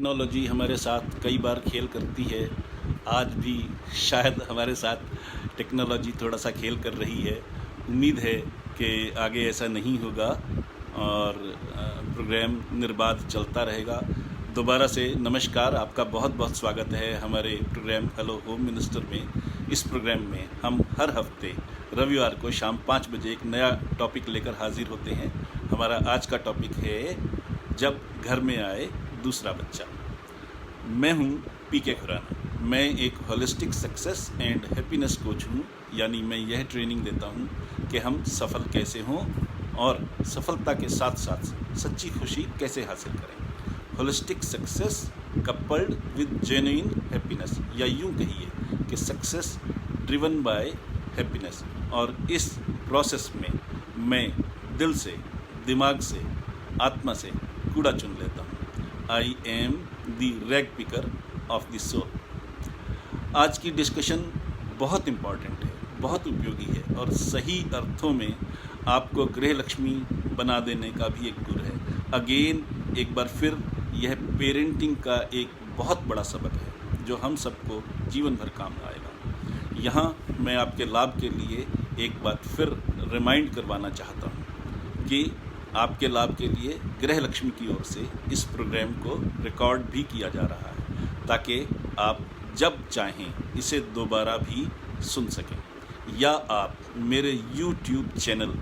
Technology हमारे साथ कई बार खेल करती है। आज भी शायद हमारे साथ टेक्नोलॉजी थोड़ा सा खेल कर रही है। उम्मीद है कि आगे ऐसा नहीं होगा और प्रोग्राम निर्बाध चलता रहेगा। दोबारा से नमस्कार, आपका बहुत बहुत स्वागत है हमारे प्रोग्राम हेलो होम मिनिस्टर में। इस प्रोग्राम में हम हर हफ्ते रविवार को शाम 5 बजे एक नया टॉपिक लेकर हाजिर होते हैं। हमारा आज का टॉपिक है जब घर में आए दूसरा बच्चा। मैं हूं पीके खुराना। मैं एक holistic success and happiness coach हूं, यानी मैं यह ट्रेनिंग देता हूं कि हम सफल कैसे हों और सफलता के साथ साथ सच्ची खुशी कैसे हासिल करें। Holistic success coupled with genuine happiness, या यूं कहिए कि सक्सेस ड्रिवन बाय हैप्पीनेस। और इस प्रोसेस में मैं दिल से, दिमाग से, आत्मा से कूड़ा चुन लेता हूँ। I am the rag picker of the soul. आज की डिस्कशन बहुत इम्पॉर्टेंट है, बहुत उपयोगी है और सही अर्थों में आपको गृह लक्ष्मी बना देने का भी एक गुर है। अगेन एक बार फिर यह पेरेंटिंग का एक बहुत बड़ा सबक है जो हम सबको जीवन भर काम आएगा। यहाँ मैं आपके लाभ के लिए एक बार फिर रिमाइंड करवाना चाहता हूँ कि आपके लाभ के लिए गृह लक्ष्मी की ओर से इस प्रोग्राम को रिकॉर्ड भी किया जा रहा है, ताकि आप जब चाहें इसे दोबारा भी सुन सकें, या आप मेरे YouTube चैनल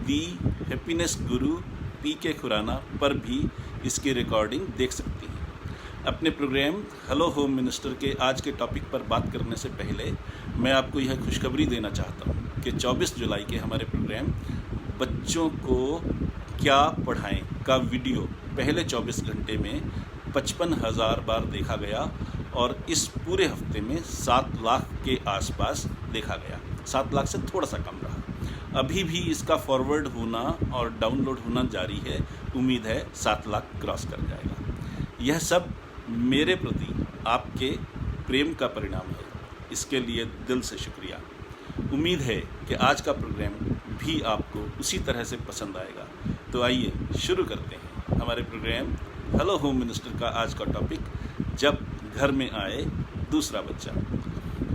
दी हैप्पीनेस गुरु पीके खुराना पर भी इसकी रिकॉर्डिंग देख सकती हैं। अपने प्रोग्राम हेलो होम मिनिस्टर के आज के टॉपिक पर बात करने से पहले मैं आपको यह खुशखबरी देना चाहता हूँ कि 24 जुलाई के हमारे प्रोग्राम बच्चों को क्या पढ़ाएं का वीडियो पहले 24 घंटे में 55,000 बार देखा गया और इस पूरे हफ्ते में 7 लाख के आसपास देखा गया। 7 लाख से थोड़ा सा कम रहा। अभी भी इसका फॉरवर्ड होना और डाउनलोड होना जारी है। उम्मीद है 7 लाख क्रॉस कर जाएगा। यह सब मेरे प्रति आपके प्रेम का परिणाम है। इसके लिए दिल से शुक्रिया। उम्मीद है कि आज का प्रोग्राम भी आपको उसी तरह से पसंद आएगा। तो आइए शुरू करते हैं हमारे प्रोग्राम हेलो होम मिनिस्टर का आज का टॉपिक, जब घर में आए दूसरा बच्चा।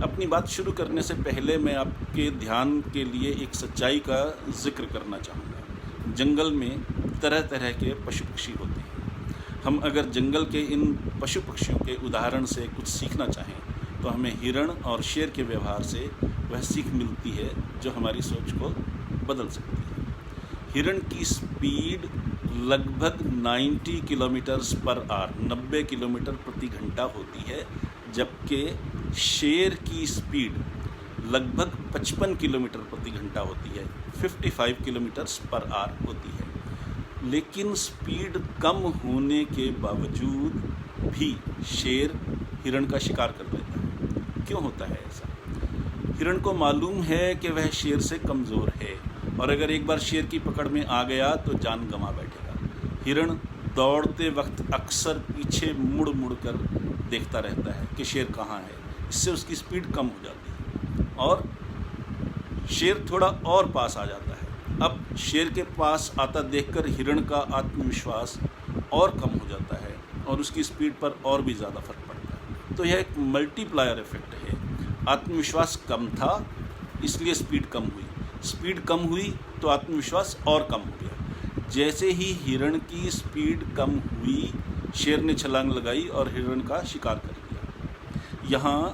अपनी बात शुरू करने से पहले मैं आपके ध्यान के लिए एक सच्चाई का जिक्र करना चाहूँगा। जंगल में तरह तरह के पशु पक्षी होते हैं। हम अगर जंगल के इन पशु पक्षियों के उदाहरण से कुछ सीखना चाहें तो हमें हिरण और शेर के व्यवहार से वह सीख मिलती है जो हमारी सोच को बदल सकती है। हिरण की स्पीड लगभग 90 किलोमीटर्स पर आवर, 90 किलोमीटर प्रति घंटा होती है, जबकि शेर की स्पीड लगभग 55 किलोमीटर प्रति घंटा होती है, 55 किलोमीटर्स पर आवर होती है। लेकिन स्पीड कम होने के बावजूद भी शेर हिरण का शिकार कर लेता है। क्यों होता है ऐसा? हिरण को मालूम है कि वह शेर से कमज़ोर है और अगर एक बार शेर की पकड़ में आ गया तो जान गंवा बैठेगा। हिरण दौड़ते वक्त अक्सर पीछे मुड़ मुड़ कर देखता रहता है कि शेर कहाँ है। इससे उसकी स्पीड कम हो जाती है और शेर थोड़ा और पास आ जाता है। अब शेर के पास आता देखकर हिरण का आत्मविश्वास और कम हो जाता है और उसकी स्पीड पर और भी ज़्यादा फर्क पड़ता है। तो यह एक मल्टीप्लायर इफेक्ट है। आत्मविश्वास कम था इसलिए स्पीड कम हुई, स्पीड कम हुई तो आत्मविश्वास और कम हो गया। जैसे ही हिरण की स्पीड कम हुई, शेर ने छलांग लगाई और हिरण का शिकार कर लिया। यहाँ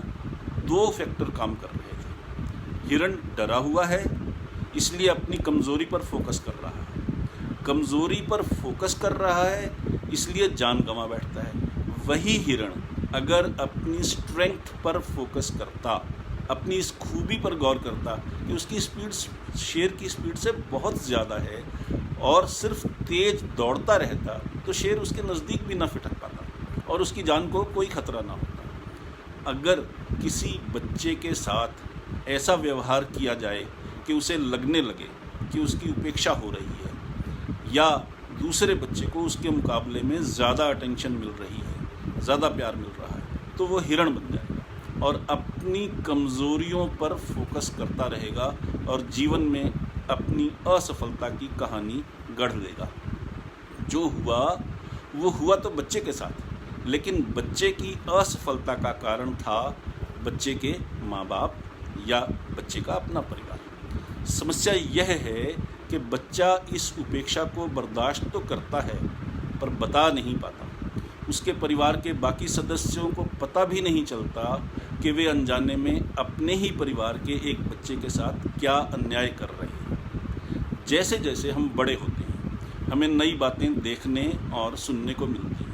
2 फैक्टर काम कर रहे थे। हिरण डरा हुआ है इसलिए अपनी कमज़ोरी पर फोकस कर रहा है, कमज़ोरी पर फोकस कर रहा है इसलिए जान गंवा बैठता है। वही हिरण अगर अपनी स्ट्रेंथ पर फोकस करता, अपनी इस खूबी पर गौर करता कि उसकी स्पीड शेर की स्पीड से बहुत ज़्यादा है और सिर्फ तेज़ दौड़ता रहता, तो शेर उसके नज़दीक भी ना फिटक पाता और उसकी जान को कोई खतरा ना होता। अगर किसी बच्चे के साथ ऐसा व्यवहार किया जाए कि उसे लगने लगे कि उसकी उपेक्षा हो रही है या दूसरे बच्चे को उसके मुकाबले में ज़्यादा अटेंशन मिल रही है, ज़्यादा प्यार मिल रहा है, तो वो हिरण बन जाएगा और अपनी कमज़ोरियों पर फोकस करता रहेगा और जीवन में अपनी असफलता की कहानी गढ़ लेगा। जो हुआ वो हुआ तो बच्चे के साथ, लेकिन बच्चे की असफलता का कारण था बच्चे के माँ बाप या बच्चे का अपना परिवार। समस्या यह है कि बच्चा इस उपेक्षा को बर्दाश्त तो करता है पर बता नहीं पाता। उसके परिवार के बाकी सदस्यों को पता भी नहीं चलता कि वे अनजाने में अपने ही परिवार के एक बच्चे के साथ क्या अन्याय कर रहे हैं। जैसे जैसे हम बड़े होते हैं हमें नई बातें देखने और सुनने को मिलती हैं।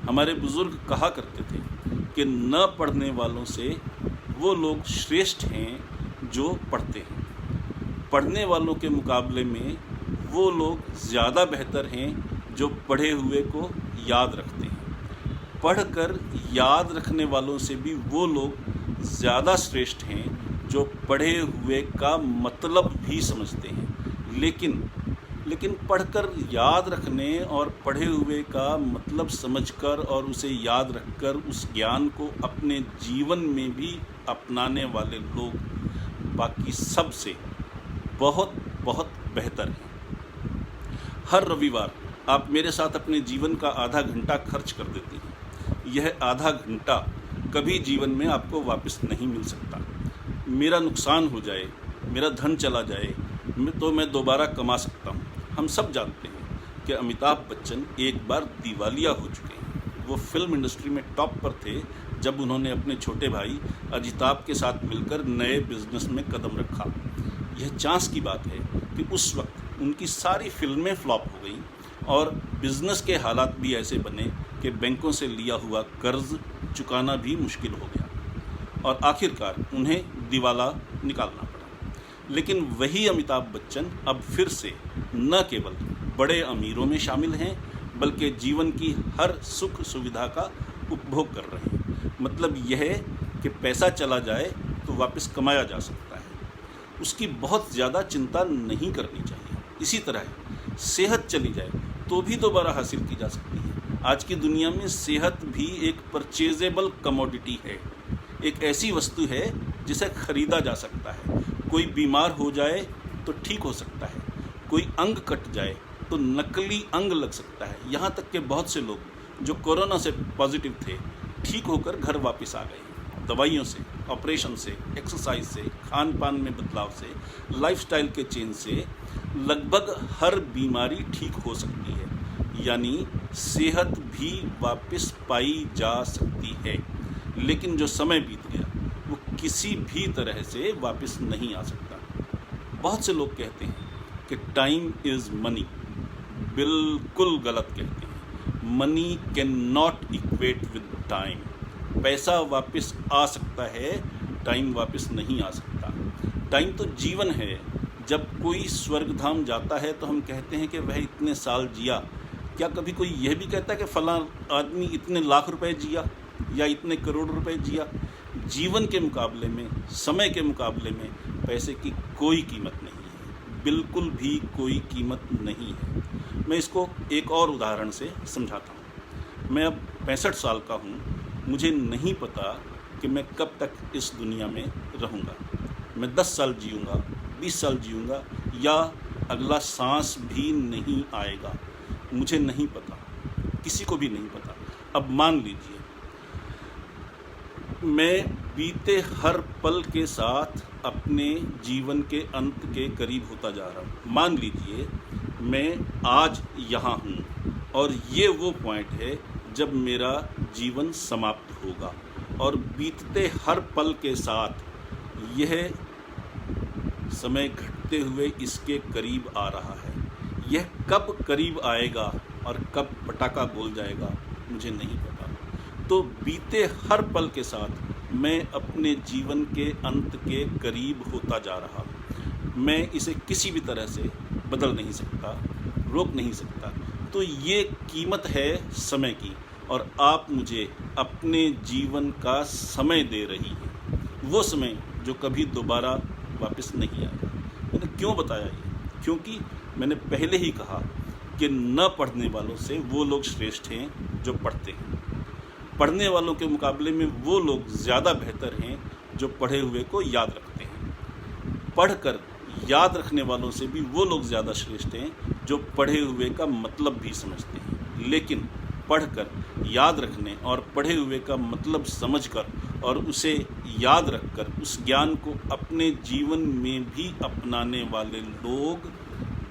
हमारे बुजुर्ग कहा करते थे कि न पढ़ने वालों से वो लोग श्रेष्ठ हैं जो पढ़ते हैं, पढ़ने वालों के मुकाबले में वो लोग ज़्यादा बेहतर हैं जो पढ़े हुए को याद रखते हैं, पढ़कर याद रखने वालों से भी वो लोग ज़्यादा श्रेष्ठ हैं जो पढ़े हुए का मतलब भी समझते हैं। लेकिन पढ़कर याद रखने और पढ़े हुए का मतलब समझकर और उसे याद रखकर उस ज्ञान को अपने जीवन में भी अपनाने वाले लोग बाकी सब से बहुत बहुत बेहतर हैं। हर रविवार आप मेरे साथ अपने जीवन का आधा घंटा खर्च कर देती हैं। यह आधा घंटा कभी जीवन में आपको वापस नहीं मिल सकता। मेरा नुकसान हो जाए, मेरा धन चला जाए तो मैं दोबारा कमा सकता हूँ। हम सब जानते हैं कि अमिताभ बच्चन एक बार दिवालिया हो चुके हैं। वो फिल्म इंडस्ट्री में टॉप पर थे जब उन्होंने अपने छोटे भाई अजिताभ के साथ मिलकर नए बिजनेस में कदम रखा। यह चांस की बात है कि उस वक्त उनकी सारी फिल्में फ्लॉप हो गई और बिजनेस के हालात भी ऐसे बने कि बैंकों से लिया हुआ कर्ज चुकाना भी मुश्किल हो गया और आखिरकार उन्हें दिवाला निकालना पड़ा। लेकिन वही अमिताभ बच्चन अब फिर से न केवल बड़े अमीरों में शामिल हैं बल्कि जीवन की हर सुख सुविधा का उपभोग कर रहे हैं। मतलब यह है कि पैसा चला जाए तो वापस कमाया जा सकता है, उसकी बहुत ज़्यादा चिंता नहीं करनी चाहिए। इसी तरह सेहत चली जाए तो भी दोबारा हासिल की जा सकती है। आज की दुनिया में सेहत भी एक परचेजेबल कमोडिटी है, एक ऐसी वस्तु है जिसे खरीदा जा सकता है। कोई बीमार हो जाए तो ठीक हो सकता है, कोई अंग कट जाए तो नकली अंग लग सकता है। यहाँ तक कि बहुत से लोग जो कोरोना से पॉजिटिव थे ठीक होकर घर वापस आ गए। दवाइयों से, ऑपरेशन से, एक्सरसाइज से, खान पान में बदलाव से, लाइफस्टाइल के चेंज से लगभग हर बीमारी ठीक हो सकती है। यानी सेहत भी वापस पाई जा सकती है। लेकिन जो समय बीत गया वो किसी भी तरह से वापस नहीं आ सकता। बहुत से लोग कहते हैं कि टाइम इज़ मनी। बिल्कुल गलत कहते हैं। Money can not equate with time. पैसा वापस आ सकता है, टाइम वापस नहीं आ सकता। टाइम तो जीवन है। जब कोई स्वर्गधाम जाता है तो हम कहते हैं कि वह इतने साल जिया। क्या कभी कोई यह भी कहता है कि फलां आदमी इतने लाख रुपए जिया या इतने करोड़ रुपए जिया? जीवन के मुकाबले में, समय के मुकाबले में पैसे की कोई कीमत नहीं है, बिल्कुल भी कोई कीमत नहीं है। मैं इसको एक और उदाहरण से समझाता हूँ। मैं अब 65 साल का हूँ। मुझे नहीं पता कि मैं कब तक इस दुनिया में रहूँगा। मैं 10 साल जीऊँगा, 20 साल जीऊँगा या अगला सांस भी नहीं आएगा, मुझे नहीं पता, किसी को भी नहीं पता। अब मान लीजिए मैं बीते हर पल के साथ अपने जीवन के अंत के करीब होता जा रहा हूँ। मान लीजिए मैं आज यहाँ हूँ और ये वो पॉइंट है जब मेरा जीवन समाप्त होगा और बीतते हर पल के साथ यह समय घटते हुए इसके करीब आ रहा है। यह कब करीब आएगा और कब पटाखा बोल जाएगा मुझे नहीं पता। तो बीते हर पल के साथ मैं अपने जीवन के अंत के करीब होता जा रहा हूँ। मैं इसे किसी भी तरह से बदल नहीं सकता, रोक नहीं सकता। तो ये कीमत है समय की और आप मुझे अपने जीवन का समय दे रही हैं, वो समय जो कभी दोबारा वापस नहीं आएगा। मैंने क्यों बताया ये? क्योंकि मैंने पहले ही कहा कि न पढ़ने वालों से वो लोग श्रेष्ठ हैं जो पढ़ते हैं। पढ़ने वालों के मुकाबले में वो लोग ज़्यादा बेहतर हैं जो पढ़े हुए को याद रखते हैं। पढ़कर याद रखने वालों से भी वो लोग ज़्यादा श्रेष्ठ हैं जो पढ़े हुए का मतलब भी समझते हैं। लेकिन पढ़कर याद रखने और पढ़े हुए का मतलब समझकर और उसे याद रखकर उस ज्ञान को अपने जीवन में भी अपनाने वाले लोग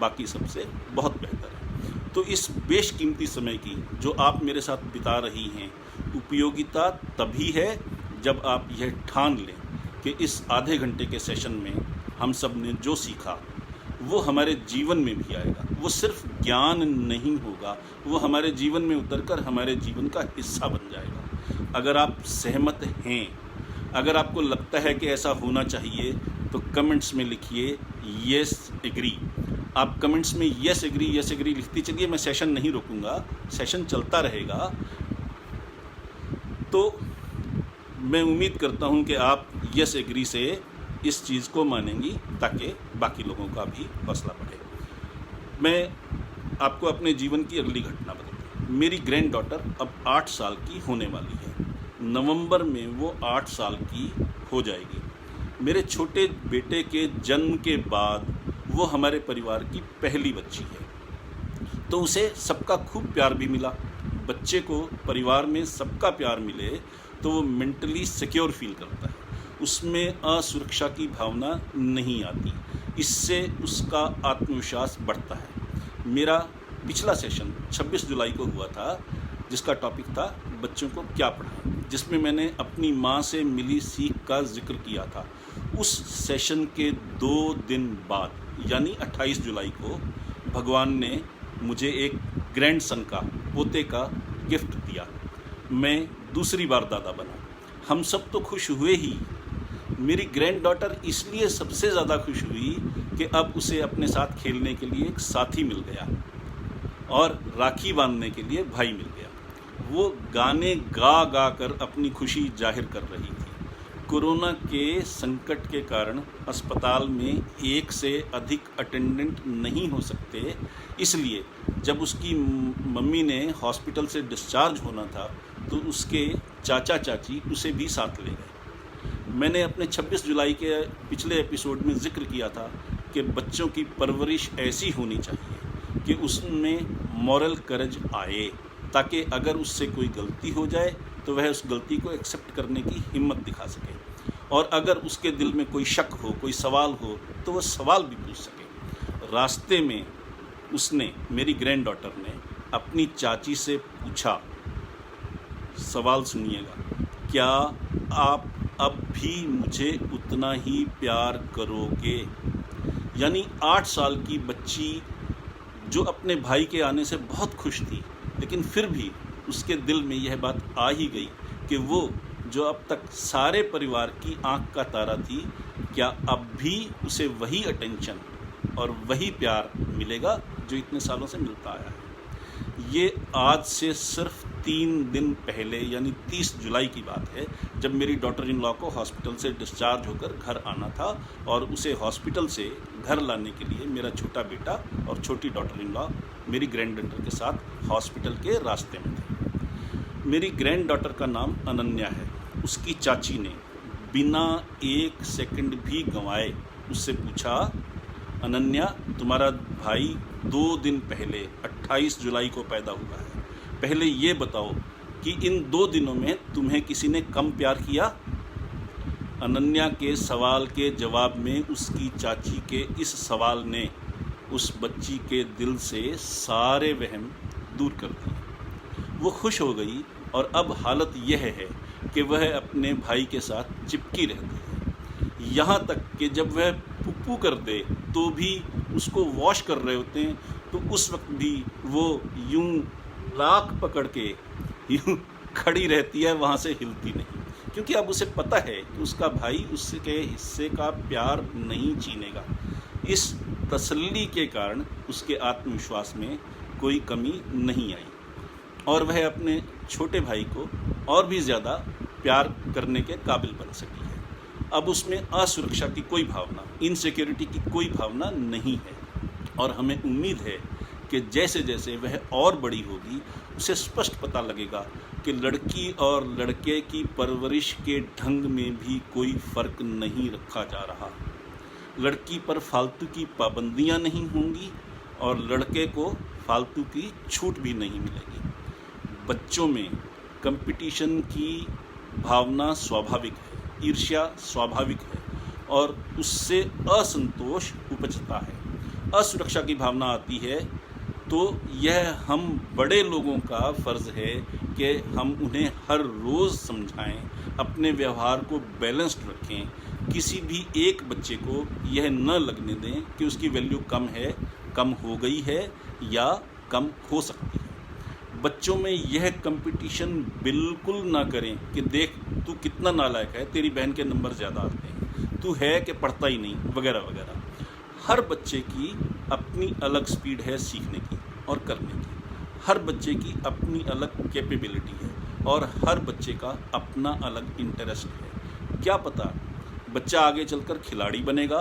बाकी सबसे बहुत बेहतर हैं। तो इस बेशकीमती समय की जो आप मेरे साथ बिता रही हैं, उपयोगिता तभी है जब आप यह ठान लें कि इस आधे घंटे के सेशन में हम सब ने जो सीखा वो हमारे जीवन में भी आएगा। वो सिर्फ ज्ञान नहीं होगा, वो हमारे जीवन में उतरकर हमारे जीवन का हिस्सा बन जाएगा। अगर आप सहमत हैं, अगर आपको लगता है कि ऐसा होना चाहिए, तो कमेंट्स में लिखिए येस एग्री। आप कमेंट्स में येस एग्री लिखती चलिए, मैं सेशन नहीं रोकूंगा, सेशन चलता रहेगा। तो मैं उम्मीद करता हूं कि आप येस एग्री से इस चीज़ को मानेंगी ताकि बाकी लोगों का भी हौसला बढ़े। मैं आपको अपने जीवन की अगली घटना बताता हूँ। मेरी ग्रैंड डॉटर अब 8 साल की होने वाली है। नवंबर में वो 8 साल की हो जाएगी। मेरे छोटे बेटे के जन्म के बाद वो हमारे परिवार की पहली बच्ची है, तो उसे सबका खूब प्यार भी मिला। बच्चे को परिवार में सबका प्यार मिले तो वो मेंटली सिक्योर फील करता है, उसमें असुरक्षा की भावना नहीं आती, इससे उसका आत्मविश्वास बढ़ता है। मेरा पिछला सेशन 26 जुलाई को हुआ था, जिसका टॉपिक था बच्चों को क्या पढ़ाएं, जिसमें मैंने अपनी माँ से मिली सीख का जिक्र किया था। उस सेशन के 2 दिन बाद यानी 28 जुलाई को भगवान ने मुझे एक ग्रैंड सन का, पोते का गिफ्ट दिया। मैं दूसरी बार दादा बना। हम सब तो खुश हुए ही, मेरी ग्रैंड डॉटर इसलिए सबसे ज़्यादा खुश हुई कि अब उसे अपने साथ खेलने के लिए एक साथी मिल गया और राखी बांधने के लिए भाई मिल गया। वो गाने गा गा कर अपनी खुशी जाहिर कर रही थी। कोरोना के संकट के कारण अस्पताल में 1 से अधिक अटेंडेंट नहीं हो सकते, इसलिए जब उसकी मम्मी ने हॉस्पिटल से डिस्चार्ज होना था तो उसके चाचा चाची उसे भी साथ ले गए। मैंने अपने 26 जुलाई के पिछले एपिसोड में जिक्र किया था कि बच्चों की परवरिश ऐसी होनी चाहिए कि उसमें मॉरल करेज आए, ताकि अगर उससे कोई गलती हो जाए तो वह उस गलती को एक्सेप्ट करने की हिम्मत दिखा सके, और अगर उसके दिल में कोई शक हो, कोई सवाल हो, तो वह सवाल भी पूछ सके। रास्ते में उसने, मेरी ग्रैंड डॉटर ने अपनी चाची से पूछा, सवाल सुनिएगा, क्या आप अब भी मुझे उतना ही प्यार करोगे? यानी 8 साल की बच्ची जो अपने भाई के आने से बहुत खुश थी, लेकिन फिर भी उसके दिल में यह बात आ ही गई कि वो जो अब तक सारे परिवार की आंख का तारा थी, क्या अब भी उसे वही अटेंशन और वही प्यार मिलेगा जो इतने सालों से मिलता आया है। ये आज से सिर्फ 3 दिन पहले यानी 30 जुलाई की बात है, जब मेरी डॉटर इन लॉ को हॉस्पिटल से डिस्चार्ज होकर घर आना था और उसे हॉस्पिटल से घर लाने के लिए मेरा छोटा बेटा और छोटी डॉटर इन लॉ मेरी ग्रैंड डॉटर के साथ हॉस्पिटल के रास्ते में थे। मेरी ग्रैंड डॉटर का नाम अनन्या है। उसकी चाची ने बिना 1 सेकंड भी गंवाए उससे पूछा, अनन्या, तुम्हारा भाई 2 दिन पहले 28 जुलाई को पैदा हुआ है, पहले ये बताओ कि इन 2 दिनों में तुम्हें किसी ने कम प्यार किया? अनन्या के सवाल के जवाब में उसकी चाची के इस सवाल ने उस बच्ची के दिल से सारे वहम दूर कर दिए। वो खुश हो गई और अब हालत यह है कि वह अपने भाई के साथ चिपकी रहती है। यहाँ तक कि जब वह पुप्पू कर दे तो भी उसको वॉश कर रहे होते हैं तो उस वक्त भी वो यूं लाख पकड़ के यूं खड़ी रहती है, वहाँ से हिलती नहीं, क्योंकि अब उसे पता है कि उसका भाई उसके हिस्से का प्यार नहीं छीनेगा। इस तसल्ली के कारण उसके आत्मविश्वास में कोई कमी नहीं आई और वह अपने छोटे भाई को और भी ज़्यादा प्यार करने के काबिल बन सकी है। अब उसमें असुरक्षा की कोई भावना, इनसिक्योरिटी की कोई भावना नहीं है और हमें उम्मीद है कि जैसे जैसे वह और बड़ी होगी उसे स्पष्ट पता लगेगा कि लड़की और लड़के की परवरिश के ढंग में भी कोई फ़र्क नहीं रखा जा रहा। लड़की पर फालतू की पाबंदियां नहीं होंगी और लड़के को फालतू की छूट भी नहीं मिलेगी। बच्चों में कंपटीशन की भावना स्वाभाविक है, ईर्ष्या स्वाभाविक है और उससे असंतोष उपजता है, असुरक्षा की भावना आती है। तो यह हम बड़े लोगों का फ़र्ज़ है कि हम उन्हें हर रोज़ समझाएं, अपने व्यवहार को बैलेंस्ड रखें। किसी भी एक बच्चे को यह न लगने दें कि उसकी वैल्यू कम है, कम हो गई है या कम हो सकती है। बच्चों में यह कंपटीशन बिल्कुल ना करें कि देख तू कितना नालायक है, तेरी बहन के नंबर ज़्यादा आते हैं, तू है कि पढ़ता ही नहीं, वगैरह वगैरह। हर बच्चे की अपनी अलग स्पीड है सीखने की और करने की, हर बच्चे की अपनी अलग कैपेबिलिटी है और हर बच्चे का अपना अलग इंटरेस्ट है। क्या पता बच्चा आगे चलकर खिलाड़ी बनेगा,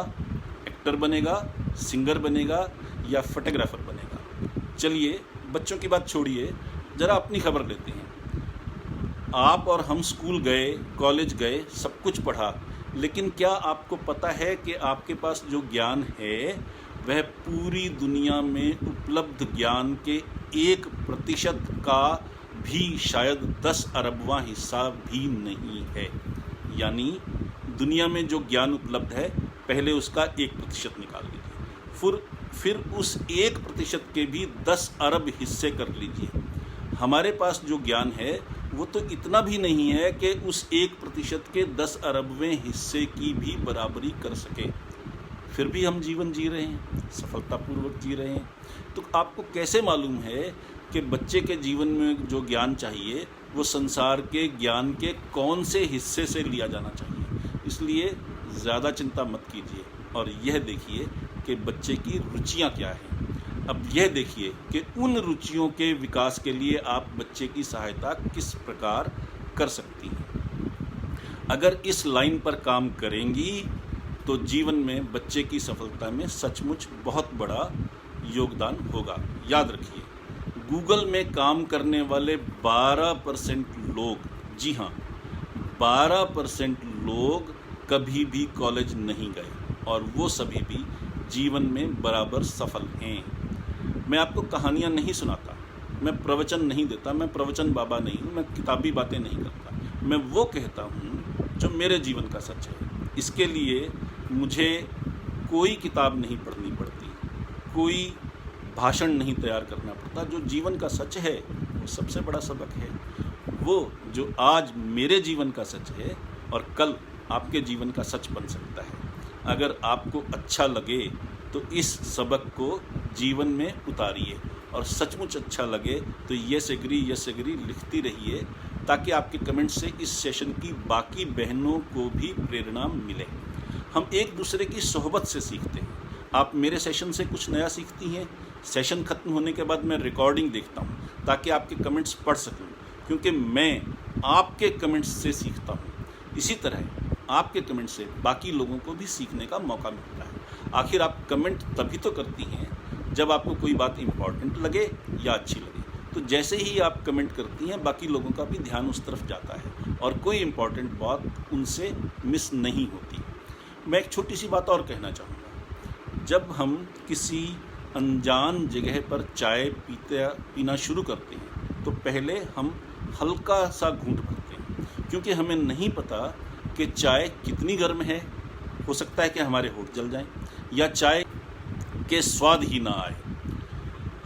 एक्टर बनेगा, सिंगर बनेगा या फोटोग्राफर बनेगा। चलिए बच्चों की बात छोड़िए, ज़रा अपनी खबर लेते हैं। आप और हम स्कूल गए, कॉलेज गए, सब कुछ पढ़ा, लेकिन क्या आपको पता है कि आपके पास जो ज्ञान है वह पूरी दुनिया में उपलब्ध ज्ञान के 1% का भी शायद 10 अरबवां हिस्सा भी नहीं है। यानी दुनिया में जो ज्ञान उपलब्ध है पहले उसका 1% निकाल लीजिए, फिर उस 1% के भी 10 अरब हिस्से कर लीजिए। हमारे पास जो ज्ञान है वो तो इतना भी नहीं है कि उस 1% के 10 अरबवें हिस्से की भी बराबरी कर सके। फिर भी हम जीवन जी रहे हैं, सफलतापूर्वक जी रहे हैं। तो आपको कैसे मालूम है कि बच्चे के जीवन में जो ज्ञान चाहिए वो संसार के ज्ञान के कौन से हिस्से से लिया जाना चाहिए? इसलिए ज़्यादा चिंता मत कीजिए और यह देखिए कि बच्चे की रुचियाँ क्या हैं। अब यह देखिए कि उन रुचियों के विकास के लिए आप बच्चे की सहायता किस प्रकार कर सकती हैं। अगर इस लाइन पर काम करेंगी तो जीवन में बच्चे की सफलता में सचमुच बहुत बड़ा योगदान होगा। याद रखिए, गूगल में काम करने वाले 12% लोग, जी हाँ 12% लोग कभी भी कॉलेज नहीं गए और वो सभी भी जीवन में बराबर सफल हैं। मैं आपको कहानियाँ नहीं सुनाता, मैं प्रवचन नहीं देता, मैं प्रवचन बाबा नहीं हूँ, मैं किताबी बातें नहीं करता। मैं वो कहता हूँ जो मेरे जीवन का सच है। इसके लिए मुझे कोई किताब नहीं पढ़नी पड़ती, कोई भाषण नहीं तैयार करना पड़ता। जो जीवन का सच है वो सबसे बड़ा सबक है, वो जो आज मेरे जीवन का सच है और कल आपके जीवन का सच बन सकता है। अगर आपको अच्छा लगे तो इस सबक को जीवन में उतारिए और सचमुच अच्छा लगे तो यस एग्री लिखती रहिए, ताकि आपके कमेंट से इस सेशन की बाकी बहनों को भी प्रेरणा मिले। हम एक दूसरे की सोहबत से सीखते हैं। आप मेरे सेशन से कुछ नया सीखती हैं। सेशन ख़त्म होने के बाद मैं रिकॉर्डिंग देखता हूँ ताकि आपके कमेंट्स पढ़ सकूँ, क्योंकि मैं आपके कमेंट्स से सीखता हूँ। इसी तरह आपके कमेंट से बाकी लोगों को भी सीखने का मौका मिलता है। आखिर आप कमेंट तभी तो करती हैं जब आपको कोई बात इम्पॉर्टेंट लगे या अच्छी लगे। तो जैसे ही आप कमेंट करती हैं बाकी लोगों का भी ध्यान उस तरफ जाता है और कोई इम्पॉर्टेंट बात उनसे मिस नहीं होती। मैं एक छोटी सी बात और कहना चाहूँगा। जब हम किसी अनजान जगह पर चाय पीना शुरू करते हैं तो पहले हम हल्का सा घूंट भरते हैं, क्योंकि हमें नहीं पता कि चाय कितनी गर्म है। हो सकता है कि हमारे होंठ जल जाएं या चाय के स्वाद ही ना आए।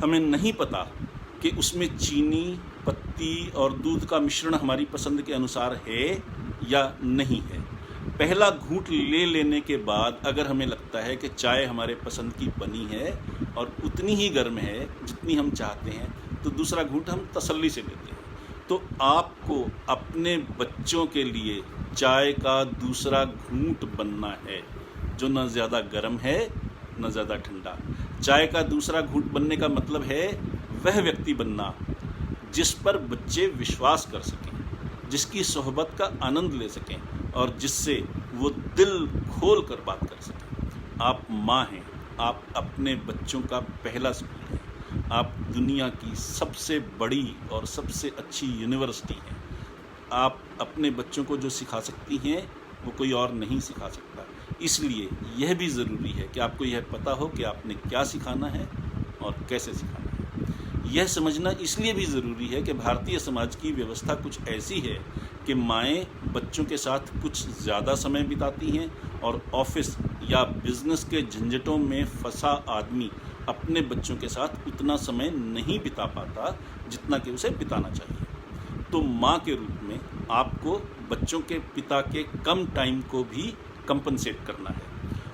हमें नहीं पता कि उसमें चीनी, पत्ती और दूध का मिश्रण हमारी पसंद के अनुसार है या नहीं है। पहला घूंट ले लेने के बाद अगर हमें लगता है कि चाय हमारे पसंद की बनी है और उतनी ही गर्म है जितनी हम चाहते हैं, तो दूसरा घूंट हम तसल्ली से लेते हैं। तो आपको अपने बच्चों के लिए चाय का दूसरा घूंट बनना है, जो न ज़्यादा गर्म है न ज़्यादा ठंडा। चाय का दूसरा घूंट बनने का मतलब है वह व्यक्ति बनना जिस पर बच्चे विश्वास कर सकें, जिसकी सोहबत का आनंद ले सकें और जिससे वो दिल खोल कर बात कर सकें। आप माँ हैं, आप अपने बच्चों का पहला स्कूल हैं, आप दुनिया की सबसे बड़ी और सबसे अच्छी यूनिवर्सिटी हैं। आप अपने बच्चों को जो सिखा सकती हैं वो कोई और नहीं सिखा सकता। इसलिए यह भी ज़रूरी है कि आपको यह पता हो कि आपने क्या सिखाना है और कैसे सिखाना है। यह समझना इसलिए भी ज़रूरी है कि भारतीय समाज की व्यवस्था कुछ ऐसी है कि माएँ बच्चों के साथ कुछ ज़्यादा समय बिताती हैं और ऑफिस या बिजनेस के झंझटों में फंसा आदमी अपने बच्चों के साथ उतना समय नहीं बिता पाता जितना कि उसे बिताना चाहिए। तो माँ के रूप में आपको बच्चों के पिता के कम टाइम को भी कंपनसेट करना है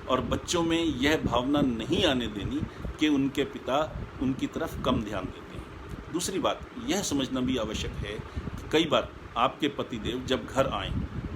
और बच्चों में यह भावना नहीं आने देनी कि उनके पिता उनकी तरफ कम ध्यान देते हैं। दूसरी बात यह समझना भी आवश्यक है कि कई बार आपके पतिदेव जब घर आएं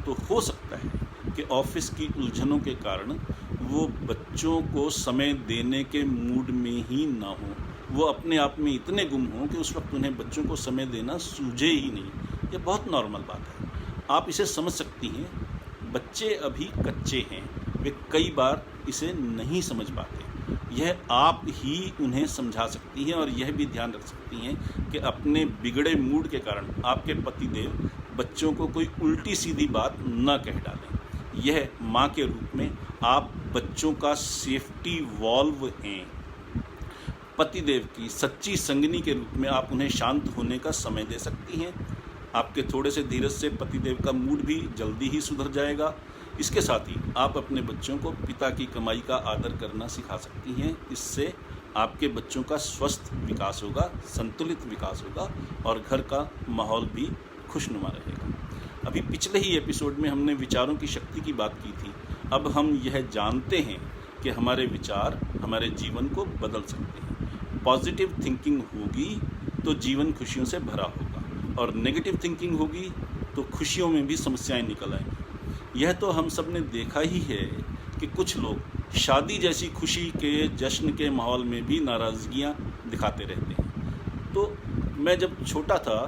तो हो सकता है कि ऑफिस की उलझनों के कारण वो बच्चों को समय देने के मूड में ही ना हो, वो अपने आप में इतने गुम हों कि उस वक्त उन्हें बच्चों को समय देना सूझे ही नहीं। ये बहुत नॉर्मल बात है, आप इसे समझ सकती हैं। बच्चे अभी कच्चे हैं, वे कई बार इसे नहीं समझ पाते। यह आप ही उन्हें समझा सकती हैं और यह भी ध्यान रख सकती हैं कि अपने बिगड़े मूड के कारण आपके पतिदेव बच्चों को कोई उल्टी सीधी बात न कह डालें। यह माँ के रूप में आप बच्चों का सेफ्टी वॉल्व हैं। पतिदेव की सच्ची संगनी के रूप में आप उन्हें शांत होने का समय दे सकती हैं। आपके थोड़े से धीरज से पतिदेव का मूड भी जल्दी ही सुधर जाएगा। इसके साथ ही आप अपने बच्चों को पिता की कमाई का आदर करना सिखा सकती हैं। इससे आपके बच्चों का स्वस्थ विकास होगा, संतुलित विकास होगा और घर का माहौल भी खुशनुमा रहेगा। अभी पिछले ही एपिसोड में हमने विचारों की शक्ति की बात की थी। अब हम यह जानते हैं कि हमारे विचार हमारे जीवन को बदल सकते हैं। पॉजिटिव थिंकिंग होगी तो जीवन खुशियों से भरा होगा और नेगेटिव थिंकिंग होगी तो खुशियों में भी समस्याएं निकल आएंगी। यह तो हम सब ने देखा ही है कि कुछ लोग शादी जैसी खुशी के जश्न के माहौल में भी नाराज़गियाँ दिखाते रहते हैं। तो मैं जब छोटा था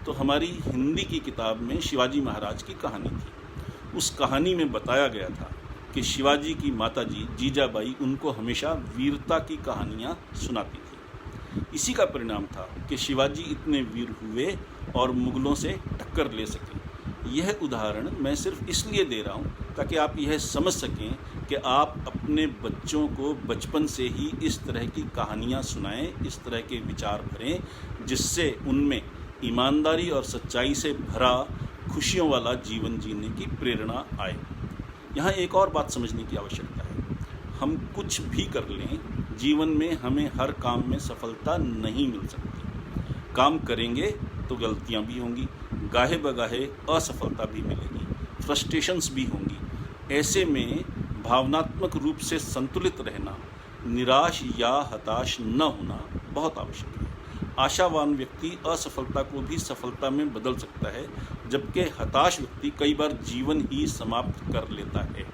तो हमारी हिंदी की किताब में शिवाजी महाराज की कहानी थी। उस कहानी में बताया गया था कि शिवाजी की माताजी जीजाबाई उनको हमेशा वीरता की कहानियाँ सुनाती थी। इसी का परिणाम था कि शिवाजी इतने वीर हुए और मुगलों से टक्कर ले सके। यह उदाहरण मैं सिर्फ इसलिए दे रहा हूँ ताकि आप यह समझ सकें कि आप अपने बच्चों को बचपन से ही इस तरह की कहानियाँ सुनाएं, इस तरह के विचार भरें, जिससे उनमें ईमानदारी और सच्चाई से भरा खुशियों वाला जीवन जीने की प्रेरणा आए। यहाँ एक और बात समझने की आवश्यकता है। हम कुछ भी कर लें, जीवन में हमें हर काम में सफलता नहीं मिल सकती। काम करेंगे तो गलतियाँ भी होंगी, गाहे बगाहे असफलता भी मिलेगी, फ्रस्ट्रेशंस भी होंगी। ऐसे में भावनात्मक रूप से संतुलित रहना, निराश या हताश न होना बहुत आवश्यक है। आशावान व्यक्ति असफलता को भी सफलता में बदल सकता है, जबकि हताश व्यक्ति कई बार जीवन ही समाप्त कर लेता है।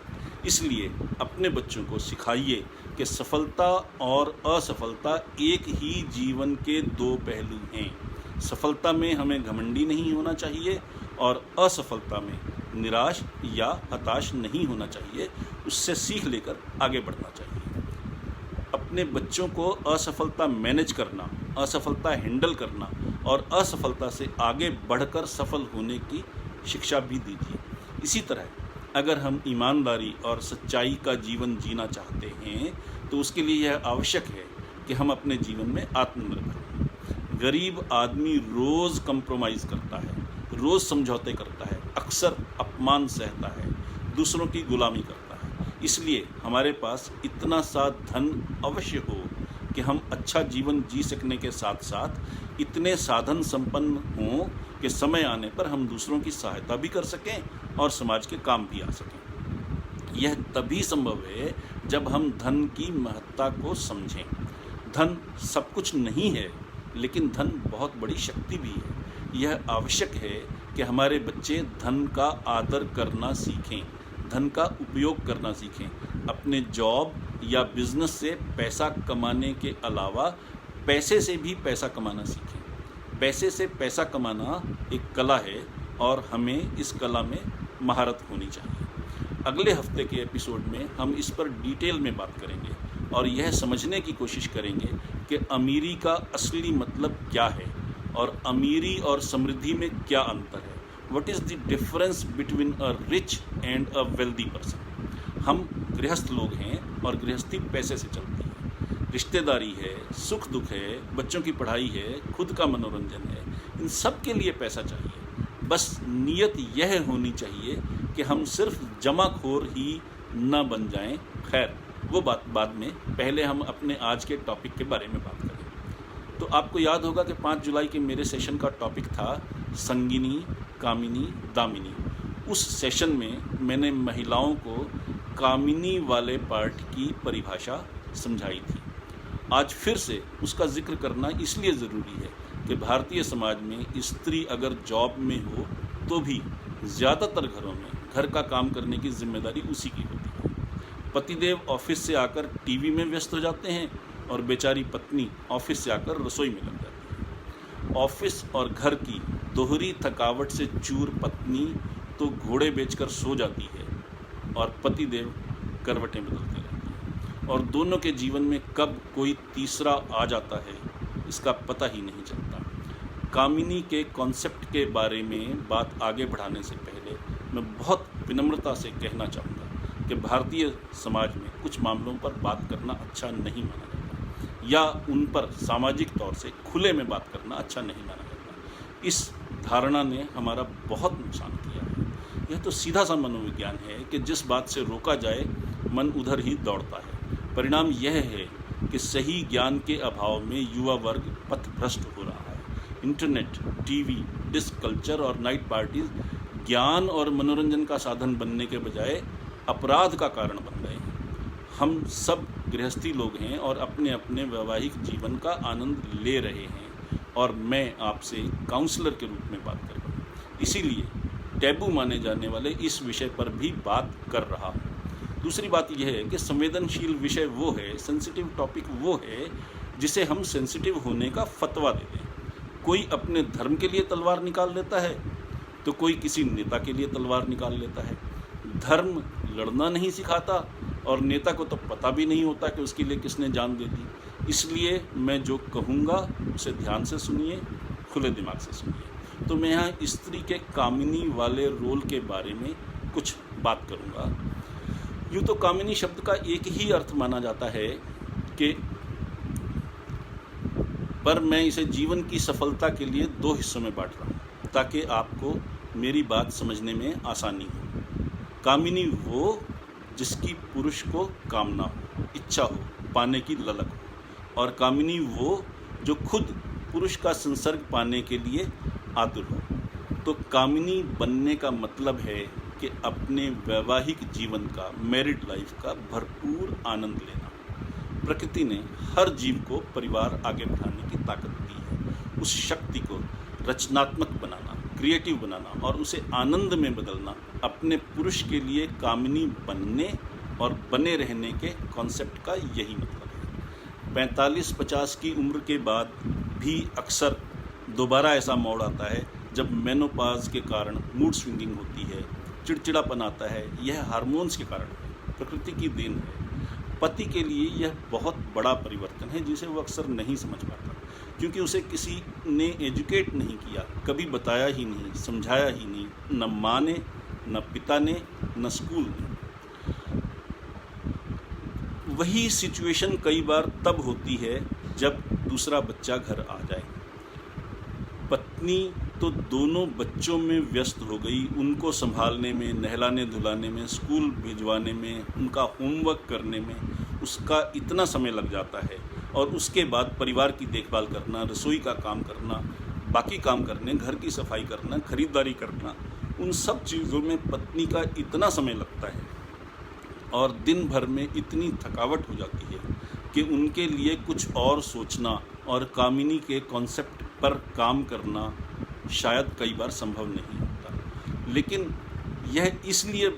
इसलिए अपने बच्चों को सिखाइए कि सफलता और असफलता एक ही जीवन के दो पहलू हैं। सफलता में हमें घमंडी नहीं होना चाहिए और असफलता में निराश या हताश नहीं होना चाहिए। उससे सीख लेकर आगे बढ़ना चाहिए। अपने बच्चों को असफलता मैनेज करना, असफलता हैंडल करना और असफलता से आगे बढ़कर सफल होने की शिक्षा भी दीजिए। इसी तरह अगर हम ईमानदारी और सच्चाई का जीवन जीना चाहते हैं तो उसके लिए यह आवश्यक है कि हम अपने जीवन में आत्मनिर्भर हों। गरीब आदमी रोज़ कंप्रोमाइज़ करता है, रोज़ समझौते करता है, अक्सर अपमान सहता है, दूसरों की गुलामी करता है। इसलिए हमारे पास इतना सा धन अवश्य हो कि हम अच्छा जीवन जी सकने के साथ साथ इतने साधन संपन्न हों कि समय आने पर हम दूसरों की सहायता भी कर सकें और समाज के काम भी आ सकें। यह तभी संभव है जब हम धन की महत्ता को समझें। धन सब कुछ नहीं है, लेकिन धन बहुत बड़ी शक्ति भी है। यह आवश्यक है कि हमारे बच्चे धन का आदर करना सीखें, धन का उपयोग करना सीखें। अपने जॉब या बिजनेस से पैसा कमाने के अलावा पैसे से भी पैसा कमाना सीखें। पैसे से पैसा कमाना एक कला है और हमें इस कला में महारत होनी चाहिए। अगले हफ्ते के एपिसोड में हम इस पर डिटेल में बात करेंगे और यह समझने की कोशिश करेंगे कि अमीरी का असली मतलब क्या है और अमीरी और समृद्धि में क्या अंतर है। What is the difference between a rich and a wealthy person. हम गृहस्थ लोग हैं और गृहस्थी पैसे से चलती है, रिश्तेदारी है, सुख दुख है, बच्चों की पढ़ाई है, खुद का मनोरंजन है, इन सब के लिए पैसा चाहिए। बस नीयत यह होनी चाहिए कि हम सिर्फ जमाखोर ही ना बन जाएं। खैर वो बात बाद में, पहले हम अपने आज के टॉपिक के बारे में बात करें। तो आपको याद होगा कि 5 जुलाई के मेरे सेशन का टॉपिक था संगिनी, कामिनी, दामिनी। उस सेशन में मैंने महिलाओं को कामिनी वाले पार्ट की परिभाषा समझाई थी। आज फिर से उसका जिक्र करना इसलिए ज़रूरी है कि भारतीय समाज में स्त्री अगर जॉब में हो तो भी ज़्यादातर घरों में घर का काम करने की जिम्मेदारी उसी की होती है। पतिदेव ऑफिस से आकर टीवी में व्यस्त हो जाते हैं और बेचारी पत्नी ऑफिस से आकर रसोई में लग जाती है। ऑफिस और घर की दोहरी थकावट से चूर पत्नी तो घोड़े बेचकर सो जाती है और पतिदेव करवटें बदलते रहते हैं, और दोनों के जीवन में कब कोई तीसरा आ जाता है इसका पता ही नहीं चलता। कामिनी के कॉन्सेप्ट के बारे में बात आगे बढ़ाने से पहले मैं बहुत विनम्रता से कहना चाहूँगा कि भारतीय समाज में कुछ मामलों पर बात करना अच्छा नहीं माना जाता, या उन पर सामाजिक तौर से खुले में बात करना अच्छा नहीं माना जाता। इस धारणा ने हमारा बहुत नुकसान किया है। यह तो सीधा सा मनोविज्ञान है कि जिस बात से रोका जाए मन उधर ही दौड़ता है। परिणाम यह है कि सही ज्ञान के अभाव में युवा वर्ग पथभ्रष्ट हो रहा है। इंटरनेट, टीवी, डिस्क कल्चर और नाइट पार्टीज ज्ञान और मनोरंजन का साधन बनने के बजाय अपराध का कारण बन गए हैं। हम सब गृहस्थी लोग हैं और अपने अपने वैवाहिक जीवन का आनंद ले रहे हैं, और मैं आपसे काउंसलर के रूप में बात कर रहा हूँ। इसीलिए टैबू माने जाने वाले इस विषय पर भी बात कर रहा हूँ। दूसरी बात यह है कि संवेदनशील विषय वो है, सेंसिटिव टॉपिक वो है जिसे हम सेंसिटिव होने का फतवा दे दें। कोई अपने धर्म के लिए तलवार निकाल लेता है तो कोई किसी नेता के लिए तलवार निकाल लेता है। धर्म लड़ना नहीं सिखाता और नेता को तो पता भी नहीं होता कि उसके लिए किसने जान दे दी। इसलिए मैं जो कहूँगा उसे ध्यान से सुनिए, खुले दिमाग से सुनिए। तो मैं यहाँ स्त्री के कामिनी वाले रोल के बारे में कुछ बात करूँगा। यूँ तो कामिनी शब्द का एक ही अर्थ माना जाता है कि, पर मैं इसे जीवन की सफलता के लिए 2 हिस्सों में बांट रहा हूँ ताकि आपको मेरी बात समझने में आसानी हो। कामिनी वो जिसकी पुरुष को कामना हो, इच्छा हो, पाने की ललक हो, और कामिनी वो जो खुद पुरुष का संसर्ग पाने के लिए आतुर हो। तो कामिनी बनने का मतलब है कि अपने वैवाहिक जीवन का, मैरिड लाइफ का भरपूर आनंद लेना। प्रकृति ने हर जीव को परिवार आगे बढ़ाने की ताकत दी है। उस शक्ति को रचनात्मक बनाना, क्रिएटिव बनाना और उसे आनंद में बदलना अपने पुरुष के लिए कामिनी बनने और बने रहने के कॉन्सेप्ट का यही मतलब है। 45-50 की उम्र के बाद भी अक्सर दोबारा ऐसा मोड़ आता है जब मेनोपॉज के कारण मूड स्विंगिंग होती है, चिड़चिड़ापन आता है। यह हार्मोन्स के कारण है, प्रकृति की देन है। पति के लिए यह बहुत बड़ा परिवर्तन है जिसे वो अक्सर नहीं समझ पाता, क्योंकि उसे किसी ने एजुकेट नहीं किया, कभी बताया ही नहीं, समझाया ही नहीं, न माँ ने, न पिता ने, न स्कूल ने। वही सिचुएशन कई बार तब होती है जब दूसरा बच्चा घर आ जाए। पत्नी तो दोनों बच्चों में व्यस्त हो गई, उनको संभालने में, नहलाने धुलाने में, स्कूल भिजवाने में, उनका होमवर्क करने में उसका इतना समय लग जाता है, और उसके बाद परिवार की देखभाल करना, रसोई का काम करना, बाकी काम करने, घर की सफाई करना, खरीदारी करना, उन सब चीज़ों में पत्नी का इतना समय लगता है और दिन भर में इतनी थकावट हो जाती है कि उनके लिए कुछ और सोचना और कामिनी के कॉन्सेप्ट पर काम करना शायद कई बार संभव नहीं होता। लेकिन यह इसलिए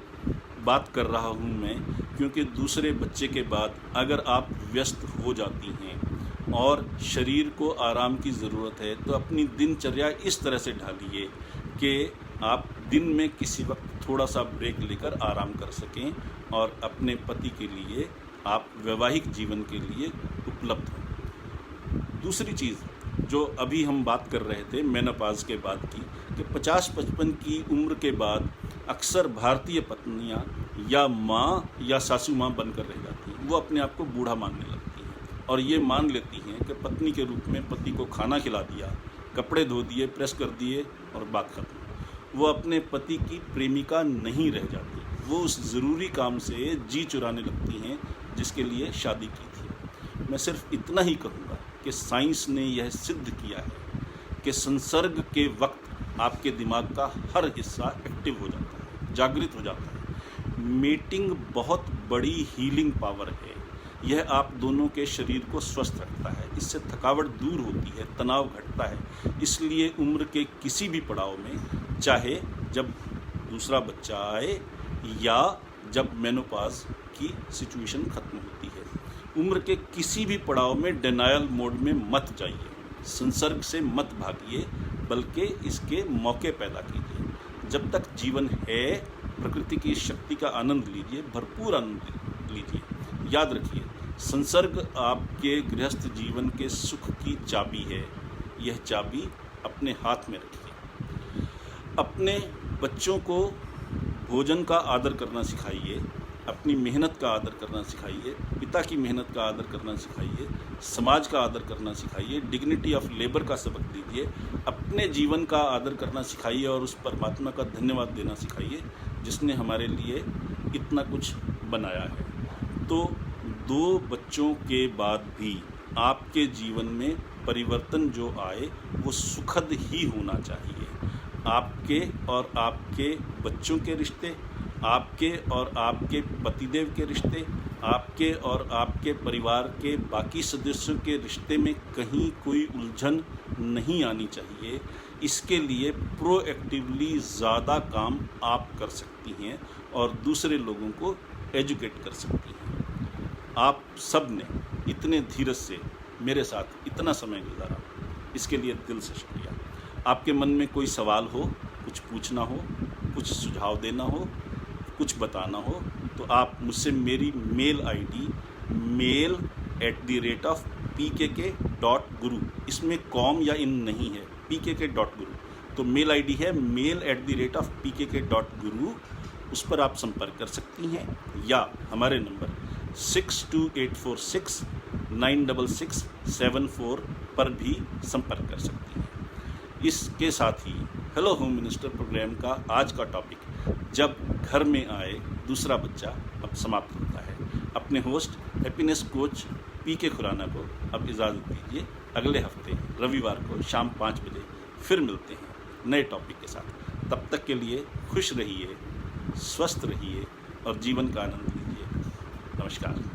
बात कर रहा हूँ मैं क्योंकि दूसरे बच्चे के बाद अगर आप व्यस्त हो जाती हैं और शरीर को आराम की ज़रूरत है तो अपनी दिनचर्या इस तरह से ढालिए कि आप दिन में किसी वक्त थोड़ा सा ब्रेक लेकर आराम कर सकें और अपने पति के लिए, आप वैवाहिक जीवन के लिए उपलब्ध हों। दूसरी चीज़ जो अभी हम बात कर रहे थे मेनोपॉज के बाद की, कि 50-55 की उम्र के बाद अक्सर भारतीय पत्नियां या माँ या सासू माँ बनकर रह जाती हैं। वो अपने आप को बूढ़ा मानने लगती हैं और ये मान लेती हैं कि पत्नी के रूप में पति को खाना खिला दिया, कपड़े धो दिए, प्रेस कर दिए और बात खत्म। वो अपने पति की प्रेमिका नहीं रह जाती, वो उस ज़रूरी काम से जी चुराने लगती हैं जिसके लिए शादी की थी। मैं सिर्फ इतना ही कहूँगा कि साइंस ने यह सिद्ध किया है कि संसर्ग के वक्त आपके दिमाग का हर हिस्सा एक्टिव हो जाता है, जागृत हो जाता है। मेटिंग बहुत बड़ी हीलिंग पावर है। यह आप दोनों के शरीर को स्वस्थ रखता है, इससे थकावट दूर होती है, तनाव घटता है। इसलिए उम्र के किसी भी पड़ाव में, चाहे जब दूसरा बच्चा आए या जब मेनोपॉज की सिचुएशन खत्म होती है, उम्र के किसी भी पड़ाव में डिनायल मोड में मत जाइए, संसर्ग से मत भागिए, बल्कि इसके मौके पैदा कीजिए। जब तक जीवन है, प्रकृति की शक्ति का आनंद लीजिए, भरपूर आनंद लीजिए। याद रखिए, संसर्ग आपके गृहस्थ जीवन के सुख की चाबी है। यह चाबी अपने हाथ में रखिए। अपने बच्चों को भोजन का आदर करना सिखाइए, अपनी मेहनत का आदर करना सिखाइए, पिता की मेहनत का आदर करना सिखाइए, समाज का आदर करना सिखाइए, डिग्निटी ऑफ लेबर का सबक दीजिए, अपने जीवन का आदर करना सिखाइए और उस परमात्मा का धन्यवाद देना सिखाइए जिसने हमारे लिए इतना कुछ बनाया है। तो 2 बच्चों के बाद भी आपके जीवन में परिवर्तन जो आए वो सुखद ही होना चाहिए। आपके और आपके बच्चों के रिश्ते, आपके और आपके पतिदेव के रिश्ते, आपके और आपके परिवार के बाकी सदस्यों के रिश्ते में कहीं कोई उलझन नहीं आनी चाहिए। इसके लिए प्रोएक्टिवली ज़्यादा काम आप कर सकती हैं और दूसरे लोगों को एजुकेट कर सकती हैं। आप सब ने इतने धीरज से मेरे साथ इतना समय गुजारा, इसके लिए दिल से शुक्रिया। आपके मन में कोई सवाल हो, कुछ पूछना हो, कुछ सुझाव देना हो, कुछ बताना हो, तो आप मुझसे मेरी मेल आईडी mail@pkk.guru, इसमें कॉम या इन नहीं है, pkk.guru, तो मेल आईडी है mail@pkk.guru, उस पर आप संपर्क कर सकती हैं या हमारे नंबर 6284696674 पर भी संपर्क कर सकती हैं। इसके साथ ही हेलो होम मिनिस्टर प्रोग्राम का आज का टॉपिक, जब घर में आए दूसरा बच्चा, अब समाप्त होता है। अपने होस्ट हैप्पीनेस कोच पीके खुराना को अब इजाज़त दीजिए। अगले हफ्ते रविवार को शाम 5 बजे फिर मिलते हैं नए टॉपिक के साथ। तब तक के लिए खुश रहिए, स्वस्थ रहिए और जीवन का आनंद लीजिए। नमस्कार।